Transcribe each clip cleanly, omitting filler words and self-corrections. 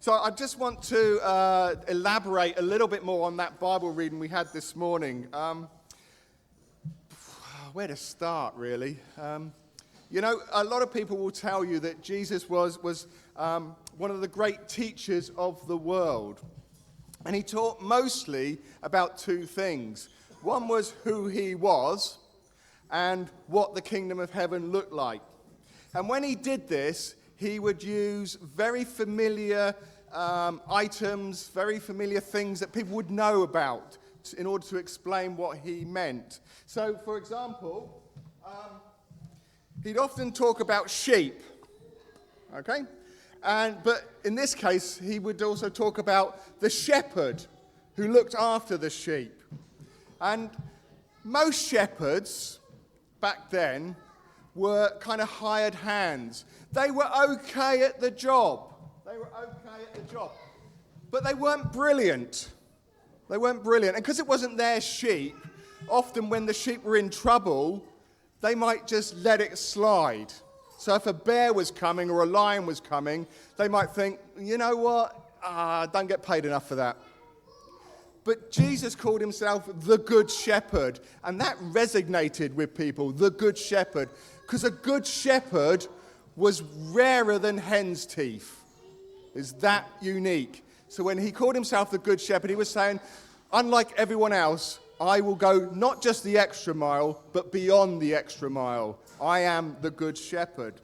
So I just want to elaborate a little bit more on that Bible reading we had this morning. Where to start, really? A lot of people will tell you that Jesus was one of the great teachers of the world. And he taught mostly about two things. One was who he was and what the kingdom of heaven looked like. And when he did this, he would use very familiar items, very familiar things that people would know about in order to explain what he meant. So, for example, he'd often talk about sheep, okay? But in this case, he would also talk about the shepherd who looked after the sheep. And most shepherds back then were kind of hired hands. They were okay at the job. But they weren't brilliant. And because it wasn't their sheep, often when the sheep were in trouble, they might just let it slide. So if a bear was coming or a lion was coming, they might think, you know what, don't get paid enough for that. But Jesus called himself the Good Shepherd, and that resonated with people, the Good Shepherd, because a good shepherd was rarer than hen's teeth. It's that unique. So when he called himself the Good Shepherd, he was saying, unlike everyone else, I will go not just the extra mile, but beyond the extra mile. I am the Good Shepherd.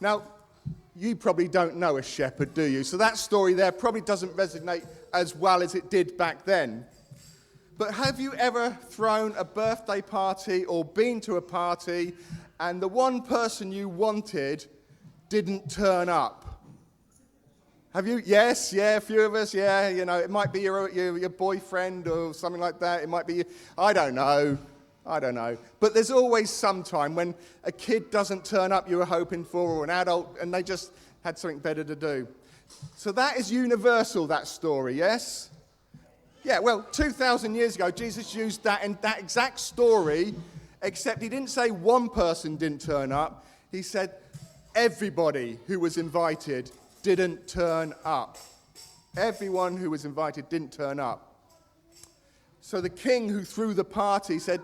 Now, you probably don't know a shepherd, do you? So that story there probably doesn't resonate as well as it did back then. But have you ever thrown a birthday party or been to a party and the one person you wanted didn't turn up? Have you? Yes, yeah, a few of us, yeah. It might be your boyfriend or something like that. It might be, I don't know. But there's always some time when a kid doesn't turn up you were hoping for, or an adult, and they just had something better to do. So that is universal, that story, yes? Yeah, well, 2,000 years ago, Jesus used that exact story, except he didn't say one person didn't turn up. He said everybody who was invited didn't turn up. Everyone who was invited didn't turn up. So the king who threw the party said,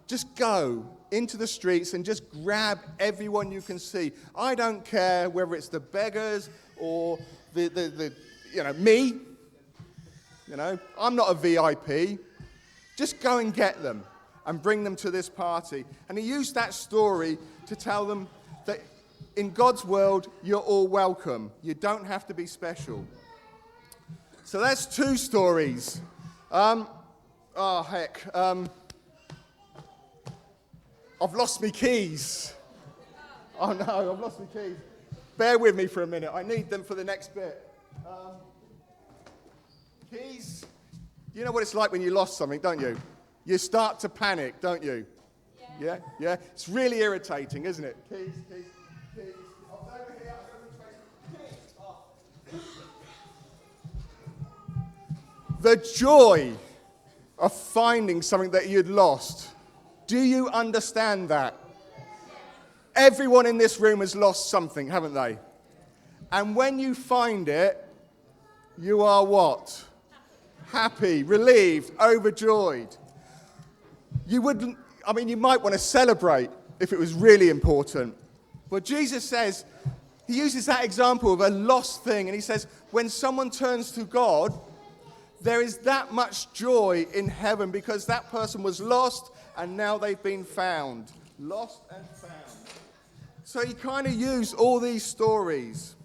just go into the streets and just grab everyone you can see. I don't care whether it's the beggars or me. I'm not a VIP. Just go and get them and bring them to this party. And he used that story to tell them that in God's world, you're all welcome. You don't have to be special. So that's two stories. I've lost my keys. Oh no, I've lost my keys. Bear with me for a minute. I need them for the next bit. Keys. You know what it's like when you lost something, don't you? You start to panic, don't you? Yeah? It's really irritating, isn't it? Keys. Oh, over here. Keys. Oh. The joy of finding something that you'd lost. Do you understand that? Everyone in this room has lost something, haven't they? And when you find it, you are what? Happy, relieved, overjoyed. You might want to celebrate if it was really important. But Jesus says, he uses that example of a lost thing, and he says, when someone turns to God, there is that much joy in heaven because that person was lost and now they've been found. Lost and found. So he kind of used all these stories.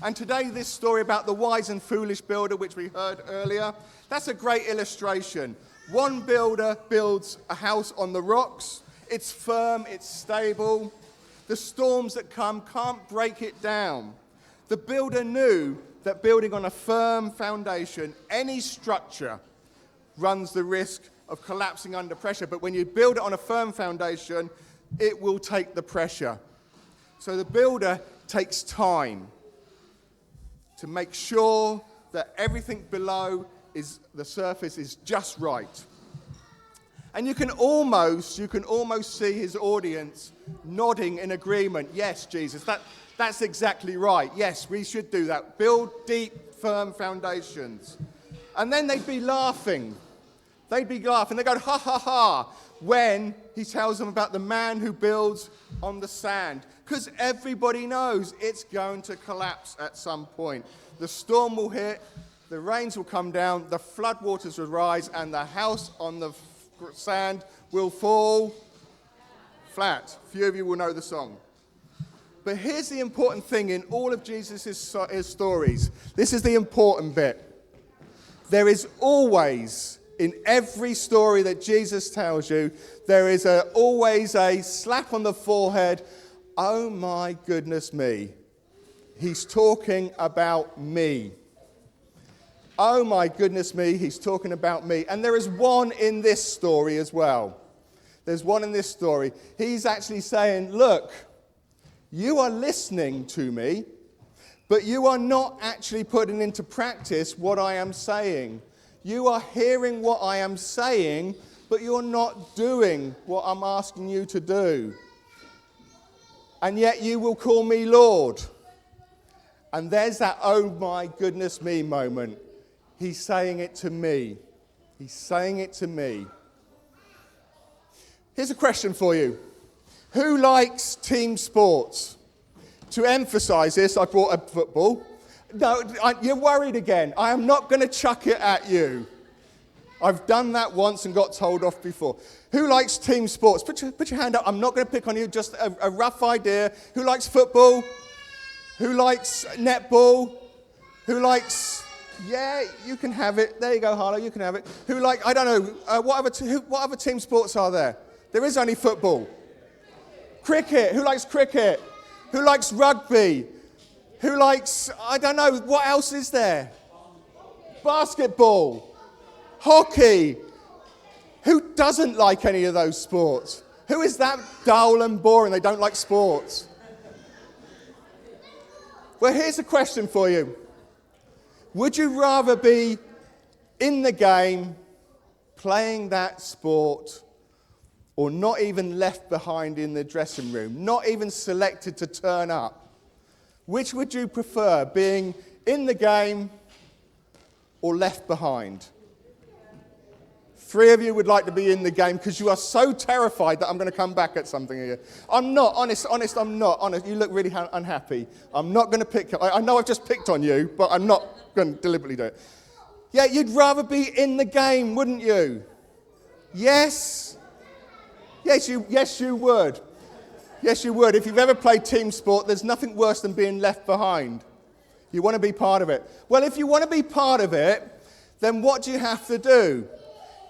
And today, this story about the wise and foolish builder, which we heard earlier, that's a great illustration. One builder builds a house on the rocks. It's firm, it's stable. The storms that come can't break it down. The builder knew that building on a firm foundation, any structure runs the risk of collapsing under pressure. But when you build it on a firm foundation, it will take the pressure. So the builder takes time to make sure that everything below the surface is just right. And you can almost see his audience nodding in agreement. Yes, Jesus, that's exactly right. Yes, we should do that. Build deep, firm foundations. And then they'd be laughing. They'd go, ha, ha, ha, when he tells them about the man who builds on the sand. Because everybody knows it's going to collapse at some point. The storm will hit, the rains will come down, the floodwaters will rise, and the house on the sand will fall flat. Few of you will know the song. But here's the important thing in all of Jesus' stories. This is the important bit. There is always, in every story that Jesus tells you, there is always a slap on the forehead. Oh my goodness me. He's talking about me. Oh my goodness me, he's talking about me. And there is one in this story as well. There's one in this story. He's actually saying, look, you are listening to me, but you are not actually putting into practice what I am saying. You are hearing what I am saying, but you're not doing what I'm asking you to do. And yet you will call me Lord. And there's that oh my goodness me moment. He's saying it to me. He's saying it to me. Here's a question for you. Who likes team sports? To emphasize this, I brought up football. No, you're worried again. I am not going to chuck it at you. I've done that once and got told off before. Who likes team sports? Put your hand up. I'm not going to pick on you, just a rough idea. Who likes football? Who likes netball? Who likes... Yeah, you can have it. There you go, Harlow, you can have it. Who like, I don't know, what other team sports are there? There is only football. Cricket, who likes cricket? Who likes rugby? Who likes, I don't know, what else is there? Basketball. Hockey. Who doesn't like any of those sports? Who is that dull and boring? They don't like sports. Well, here's a question for you. Would you rather be in the game, playing that sport, or not even left behind in the dressing room, not even selected to turn up? Which would you prefer, being in the game or left behind? 3 of you would like to be in the game because you are so terrified that I'm going to come back at something here. I'm not, honest, I'm not. Honest, you look really unhappy. I'm not going to pick, I know I've just picked on you, but I'm not going to deliberately do it. Yeah, you'd rather be in the game, wouldn't you? Yes? Yes, you would. Yes, you would. If you've ever played team sport, there's nothing worse than being left behind. You want to be part of it. Well, if you want to be part of it, then what do you have to do?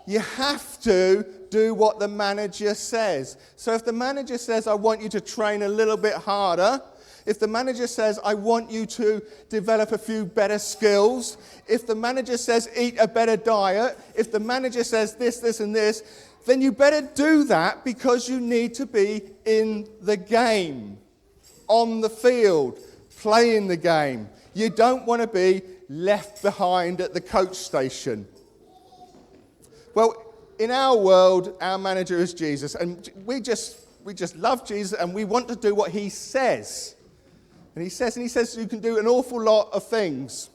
You have to do what the manager says. So if the manager says, I want you to train a little bit harder, if the manager says, I want you to develop a few better skills, if the manager says, eat a better diet, if the manager says this, and this, then you better do that because you need to be in the game, on the field, playing the game. You don't want to be left behind at the coach station. Well, in our world, our manager is Jesus, and we just love Jesus, and we want to do what he says. And he says you can do an awful lot of things.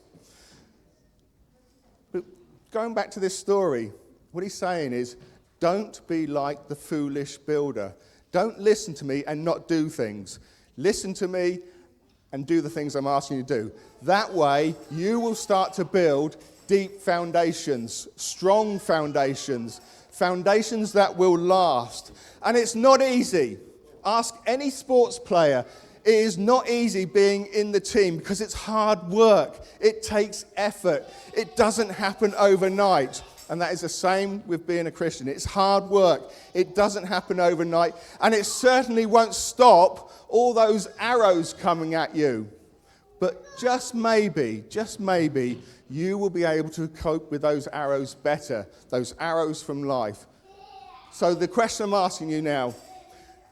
But going back to this story, what he's saying is, don't be like the foolish builder. Don't listen to me and not do things. Listen to me and do the things I'm asking you to do. That way, you will start to build deep foundations, strong foundations, foundations that will last. And it's not easy. Ask any sports player. It is not easy being in the team because it's hard work. It takes effort. It doesn't happen overnight. And that is the same with being a Christian. It's hard work. It doesn't happen overnight. And it certainly won't stop all those arrows coming at you. But just maybe, you will be able to cope with those arrows better, those arrows from life. So the question I'm asking you now,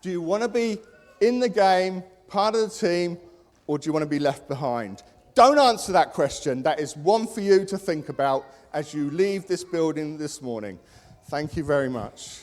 do you want to be in the game, part of the team, or do you want to be left behind? Don't answer that question. That is one for you to think about as you leave this building this morning. Thank you very much.